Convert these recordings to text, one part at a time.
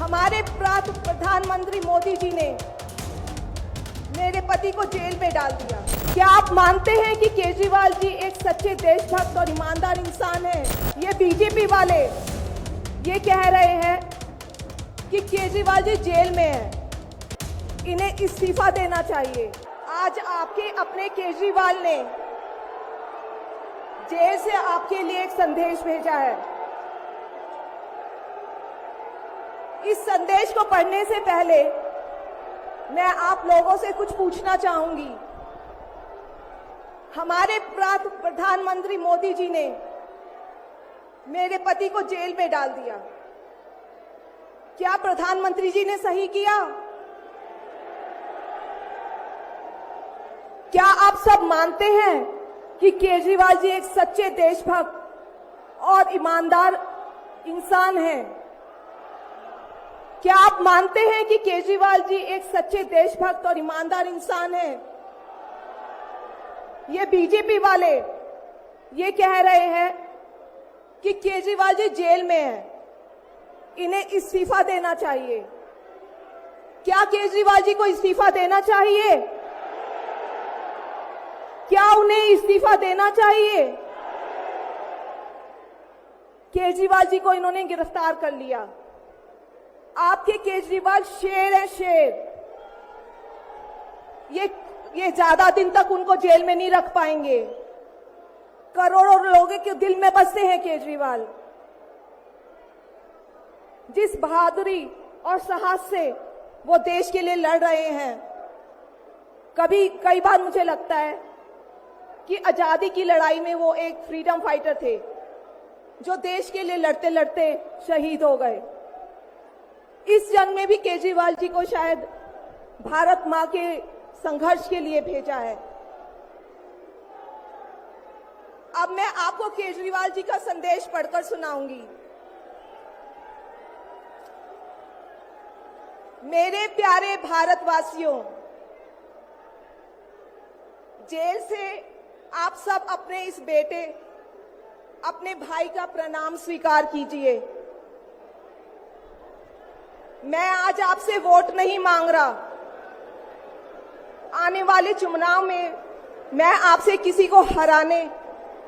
हमारे प्रधानमंत्री मोदी जी ने मेरे पति को जेल में डाल दिया। क्या आप मानते हैं कि केजरीवाल जी एक सच्चे देशभक्त और ईमानदार इंसान हैं? ये बीजेपी वाले ये कह रहे हैं कि केजरीवाल जी जेल में हैं, इन्हें इस्तीफा देना चाहिए। आज आपके अपने केजरीवाल ने जेल से आपके लिए एक संदेश भेजा है। इस संदेश को पढ़ने से पहले मैं आप लोगों से कुछ पूछना चाहूंगी। हमारे प्रधानमंत्री मोदी जी ने मेरे पति को जेल में डाल दिया। क्या प्रधानमंत्री जी ने सही किया? क्या आप सब मानते हैं कि केजरीवाल जी एक सच्चे देशभक्त और ईमानदार इंसान हैं? क्या आप मानते हैं कि केजरीवाल जी एक सच्चे देशभक्त और ईमानदार इंसान हैं? ये बीजेपी वाले ये कह रहे हैं कि केजरीवाल जी जेल में हैं, इन्हें इस्तीफा देना चाहिए। क्या केजरीवाल जी को इस्तीफा देना चाहिए? क्या उन्हें इस्तीफा देना चाहिए? केजरीवाल जी को इन्होंने गिरफ्तार कर लिया। आपके केजरीवाल शेर है, शेर। ये ज्यादा दिन तक उनको जेल में नहीं रख पाएंगे। करोड़ों लोगों के दिल में बसते हैं केजरीवाल। जिस बहादुरी और साहस से वो देश के लिए लड़ रहे हैं, कई बार मुझे लगता है कि आजादी की लड़ाई में वो एक फ्रीडम फाइटर थे जो देश के लिए लड़ते लड़ते शहीद हो गए। इस जंग में भी केजरीवाल जी को शायद भारत मां के संघर्ष के लिए भेजा है। अब मैं आपको केजरीवाल जी का संदेश पढ़कर सुनाऊंगी। मेरे प्यारे भारतवासियों, जेल से आप सब अपने इस बेटे, अपने भाई का प्रणाम स्वीकार कीजिए। मैं आज आपसे वोट नहीं मांग रहा। आने वाले चुनाव में मैं आपसे किसी को हराने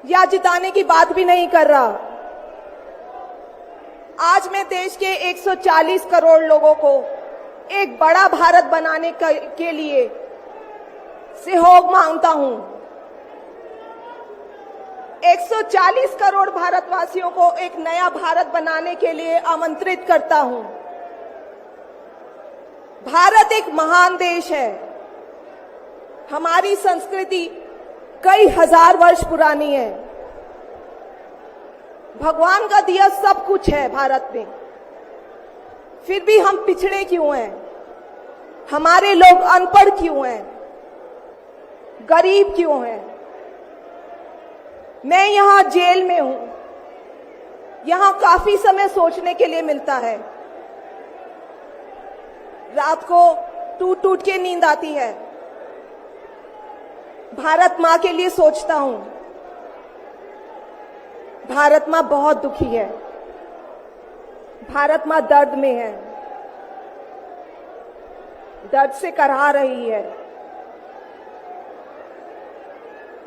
या जिताने की बात भी नहीं कर रहा। आज मैं देश के 140 करोड़ लोगों को एक बड़ा भारत बनाने के लिए सहयोग मांगता हूं। 140 करोड़ भारतवासियों को एक नया भारत बनाने के लिए आमंत्रित करता हूं। भारत एक महान देश है। हमारी संस्कृति कई हजार वर्ष पुरानी है। भगवान का दिया सब कुछ है भारत में, फिर भी हम पिछड़े क्यों हैं? हमारे लोग अनपढ़ क्यों हैं? गरीब क्यों हैं? मैं यहां जेल में हूं। यहां काफी समय सोचने के लिए मिलता है। रात को टूट टूट के नींद आती है। भारत मां के लिए सोचता हूं। भारत मां बहुत दुखी है। भारत मां दर्द में है, दर्द से कराह रही है।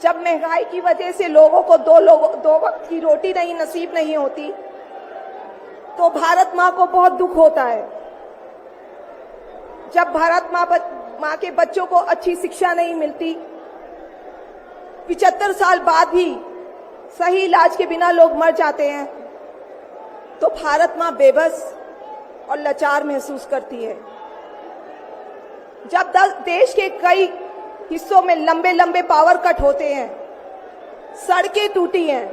जब महंगाई की वजह से लोगों को दो वक्त की रोटी नसीब नहीं होती, तो भारत मां को बहुत दुख होता है। जब भारत मां के बच्चों को अच्छी शिक्षा नहीं मिलती, 75 साल बाद भी सही इलाज के बिना लोग मर जाते हैं, तो भारत मां बेबस और लाचार महसूस करती है। जब देश के कई हिस्सों में लंबे लंबे पावर कट होते हैं, सड़कें टूटी हैं,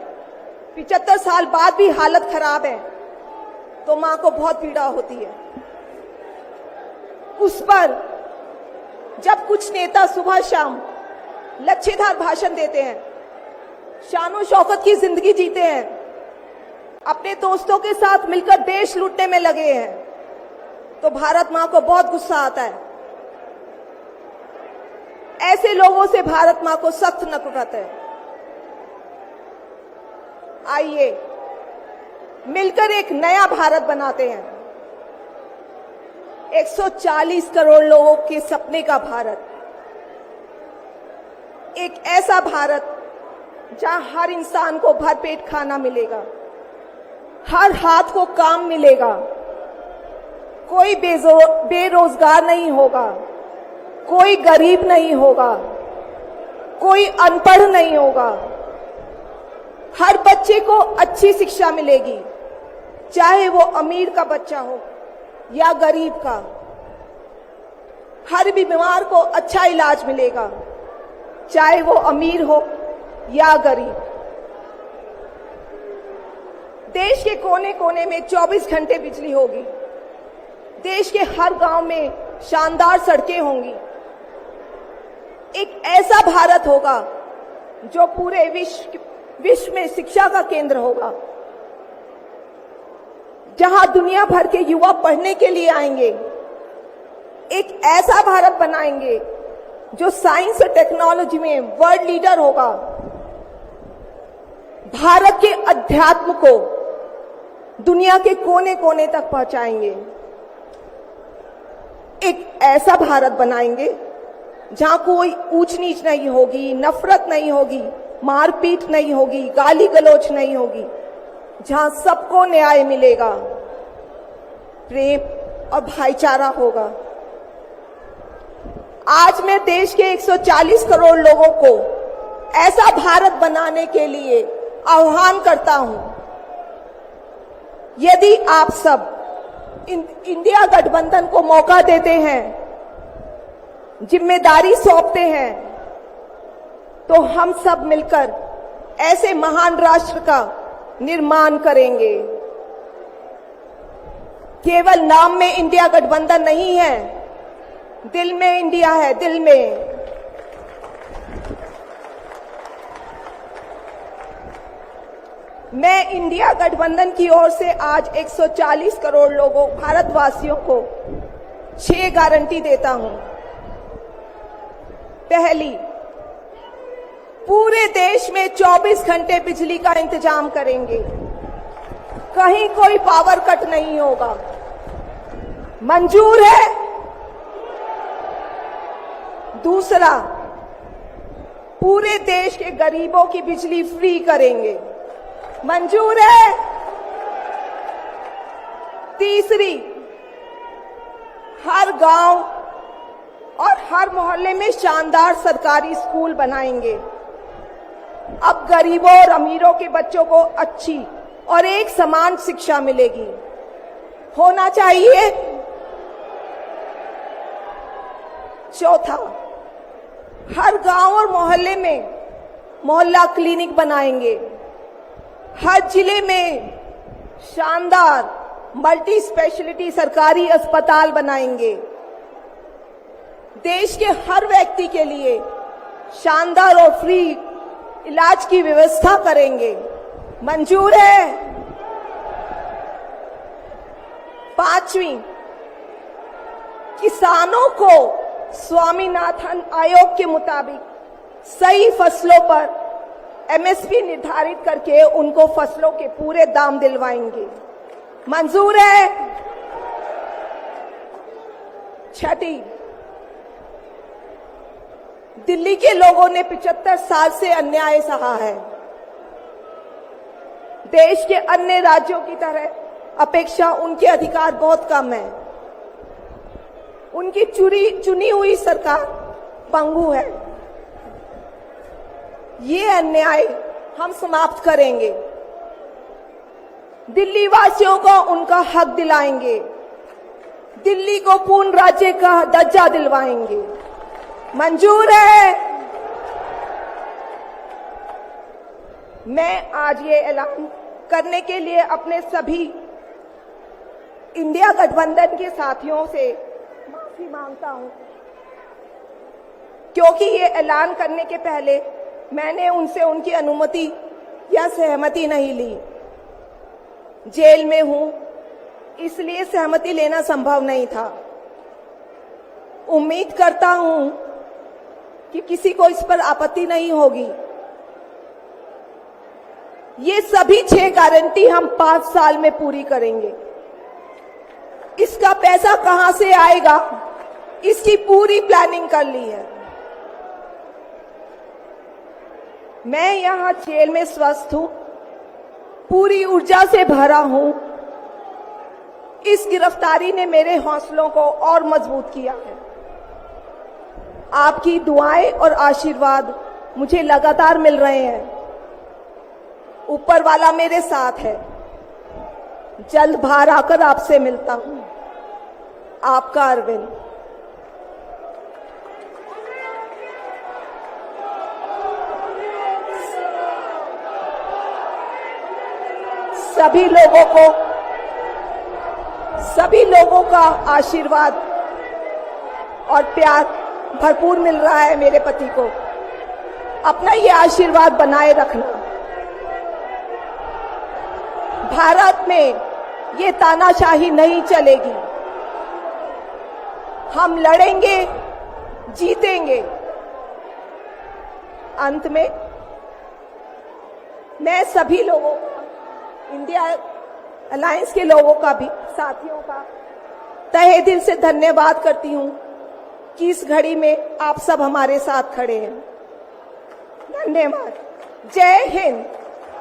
75 साल बाद भी हालत खराब है, तो मां को बहुत पीड़ा होती है। उस पर जब कुछ नेता सुबह शाम लच्छेदार भाषण देते हैं, शानो शौकत की जिंदगी जीते हैं, अपने दोस्तों के साथ मिलकर देश लूटने में लगे हैं, तो भारत मां को बहुत गुस्सा आता है। ऐसे लोगों से भारत मां को सख्त नफरत है। आइए मिलकर एक नया भारत बनाते हैं। 140 करोड़ लोगों के सपने का भारत, एक ऐसा भारत जहां हर इंसान को भरपेट खाना मिलेगा, हर हाथ को काम मिलेगा, कोई बेरोजगार नहीं होगा, कोई गरीब नहीं होगा, कोई अनपढ़ नहीं होगा, हर बच्चे को अच्छी शिक्षा मिलेगी, चाहे वो अमीर का बच्चा हो या गरीब का। हर बीमार को अच्छा इलाज मिलेगा, चाहे वो अमीर हो या गरीब। देश के कोने कोने में 24 घंटे बिजली होगी, देश के हर गांव में शानदार सड़कें होंगी। एक ऐसा भारत होगा जो पूरे विश्व में शिक्षा का केंद्र होगा, जहां दुनिया भर के युवा पढ़ने के लिए आएंगे। एक ऐसा भारत बनाएंगे जो साइंस और टेक्नोलॉजी में वर्ल्ड लीडर होगा। भारत के अध्यात्म को दुनिया के कोने कोने तक पहुंचाएंगे। एक ऐसा भारत बनाएंगे जहां कोई ऊंच नीच नहीं होगी, नफरत नहीं होगी, मारपीट नहीं होगी, गाली गलौज नहीं होगी, जहां सबको न्याय मिलेगा, प्रेम और भाईचारा होगा। आज मैं देश के 140 करोड़ लोगों को ऐसा भारत बनाने के लिए आह्वान करता हूं। यदि आप सब इंडिया गठबंधन को मौका देते हैं, जिम्मेदारी सौंपते हैं, तो हम सब मिलकर ऐसे महान राष्ट्र का निर्माण करेंगे। केवल नाम में इंडिया गठबंधन नहीं है, दिल में इंडिया है, दिल में। मैं इंडिया गठबंधन की ओर से आज 140 करोड़ लोगों भारतवासियों को 6 गारंटी देता हूं। पहली, पूरे देश में 24 घंटे बिजली का इंतजाम करेंगे, कहीं कोई पावर कट नहीं होगा। मंजूर है? दूसरा, पूरे देश के गरीबों की बिजली फ्री करेंगे। मंजूर है? तीसरी, हर गांव और हर मोहल्ले में शानदार सरकारी स्कूल बनाएंगे। अब गरीबों और अमीरों के बच्चों को अच्छी और एक समान शिक्षा मिलेगी। होना चाहिए। चौथा, हर गांव और मोहल्ले में मोहल्ला क्लिनिक बनाएंगे। हर जिले में शानदार मल्टी स्पेशलिटी सरकारी अस्पताल बनाएंगे। देश के हर व्यक्ति के लिए शानदार और फ्री इलाज की व्यवस्था करेंगे। मंजूर है? पांचवी, किसानों को स्वामीनाथन आयोग के मुताबिक सही फसलों पर एमएसपी निर्धारित करके उनको फसलों के पूरे दाम दिलवाएंगे। मंजूर है? छठी, दिल्ली के लोगों ने 75 साल से अन्याय सहा है। देश के अन्य राज्यों की तरह अपेक्षा उनके अधिकार बहुत कम है। उनकी चुनी हुई सरकार पंगु है। ये अन्याय हम समाप्त करेंगे। दिल्ली वासियों को उनका हक दिलाएंगे। दिल्ली को पूर्ण राज्य का दर्जा दिलवाएंगे। मंजूर है? मैं आज ये ऐलान करने के लिए अपने सभी इंडिया गठबंधन के साथियों से माफी मांगता हूं, क्योंकि ये ऐलान करने के पहले मैंने उनसे उनकी अनुमति या सहमति नहीं ली। जेल में हूं, इसलिए सहमति लेना संभव नहीं था। उम्मीद करता हूं कि किसी को इस पर आपत्ति नहीं होगी। ये सभी 6 गारंटी हम 5 साल में पूरी करेंगे। इसका पैसा कहां से आएगा, इसकी पूरी प्लानिंग कर ली है। मैं यहां जेल में स्वस्थ हूं, पूरी ऊर्जा से भरा हूं। इस गिरफ्तारी ने मेरे हौसलों को और मजबूत किया है। आपकी दुआएं और आशीर्वाद मुझे लगातार मिल रहे हैं। ऊपर वाला मेरे साथ है। जल्द बाहर आकर आपसे मिलता हूं। आपका अरविंद। सभी लोगों का आशीर्वाद और प्यार भरपूर मिल रहा है मेरे पति को। अपना ये आशीर्वाद बनाए रखना। भारत में ये तानाशाही नहीं चलेगी। हम लड़ेंगे, जीतेंगे। अंत में मैं सभी लोगों का, इंडिया अलायंस के लोगों का भी, साथियों का तहे दिल से धन्यवाद करती हूं कि इस घड़ी में आप सब हमारे साथ खड़े हैं। धन्यवाद। जय हिंद।